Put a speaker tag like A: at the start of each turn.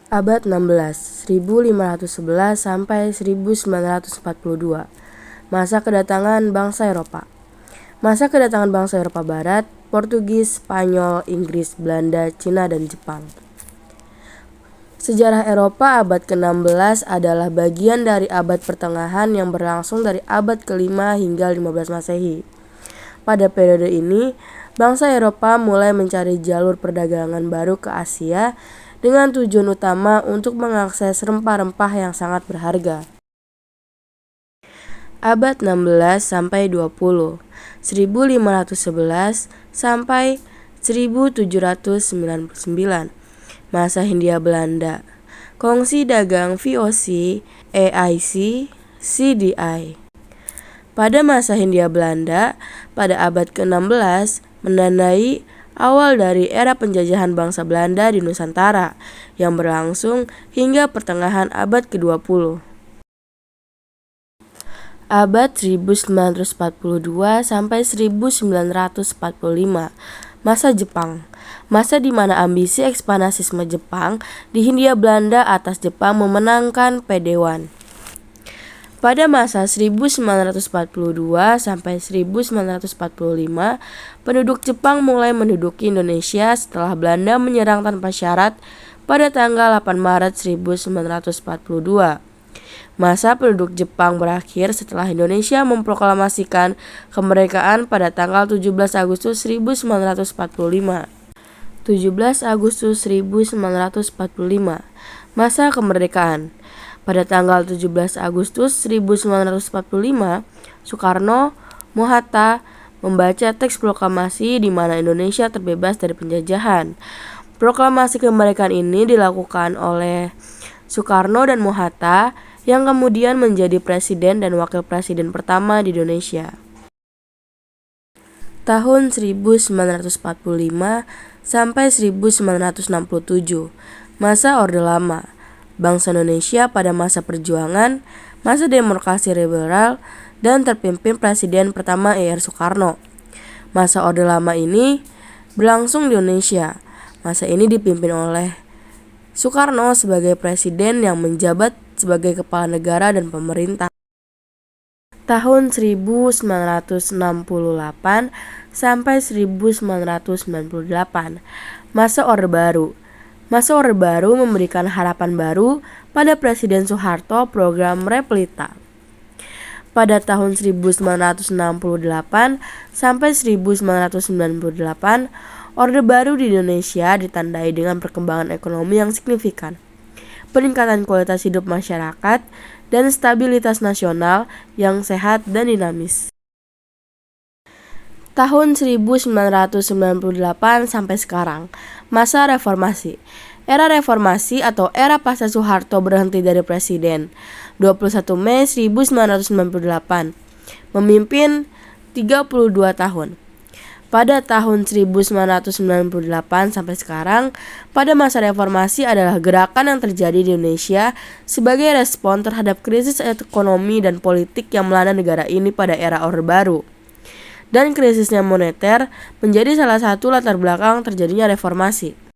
A: Abad 16, 1511 sampai 1942. Masa kedatangan bangsa Eropa. Masa kedatangan bangsa Eropa Barat, Portugis, Spanyol, Inggris, Belanda, Cina, dan Jepang. Sejarah Eropa abad ke-16 adalah bagian dari abad pertengahan yang berlangsung dari abad ke-5 hingga 15 Masehi. Pada periode ini, bangsa Eropa mulai mencari jalur perdagangan baru ke Asia dengan tujuan utama untuk mengakses rempah-rempah yang sangat berharga. Abad 16 sampai 20, 1511 sampai 1799. Masa Hindia Belanda. Kongsi dagang VOC, AIC, CDI. Pada masa Hindia Belanda, pada abad ke-16 menandai awal dari era penjajahan bangsa Belanda di Nusantara yang berlangsung hingga pertengahan abad ke-20. Abad 1942 sampai 1945. Masa Jepang. Masa di mana ambisi ekspansisme Jepang di Hindia Belanda atas Jepang memenangkan Padewan. Pada masa 1942 sampai 1945, penduduk Jepang mulai menduduki Indonesia setelah Belanda menyerang tanpa syarat pada tanggal 8 Maret 1942. Masa penduduk Jepang berakhir setelah Indonesia memproklamasikan kemerdekaan pada tanggal 17 Agustus 1945. 17 Agustus 1945. Masa kemerdekaan. Pada tanggal 17 Agustus 1945, Soekarno Mohatta membaca teks proklamasi di mana Indonesia terbebas dari penjajahan. Proklamasi kemerdekaan ini dilakukan oleh Soekarno dan Mohatta yang kemudian menjadi presiden dan wakil presiden pertama di Indonesia. Tahun 1945 sampai 1967. Masa Orde Lama. Bangsa Indonesia pada masa perjuangan, masa demokrasi liberal, dan terpimpin Presiden pertama Ir Soekarno. Masa Orde Lama ini berlangsung di Indonesia. Masa ini dipimpin oleh Soekarno sebagai presiden yang menjabat sebagai kepala negara dan pemerintah. Tahun 1968 sampai 1998. Masa Orde Baru. Masa Orde Baru memberikan harapan baru pada Presiden Soeharto program Repelita. Pada tahun 1968 sampai 1998, Orde Baru di Indonesia ditandai dengan perkembangan ekonomi yang signifikan, peningkatan kualitas hidup masyarakat, dan stabilitas nasional yang sehat dan dinamis. Tahun 1998 sampai sekarang. Masa Reformasi. Era Reformasi atau era pasca Soeharto berhenti dari presiden. 21 Mei 1998. Memimpin 32 tahun. Pada tahun 1998 sampai sekarang, pada masa reformasi adalah gerakan yang terjadi di Indonesia sebagai respon terhadap krisis ekonomi dan politik yang melanda negara ini pada era Orde Baru. Dan krisisnya moneter menjadi salah satu latar belakang terjadinya reformasi.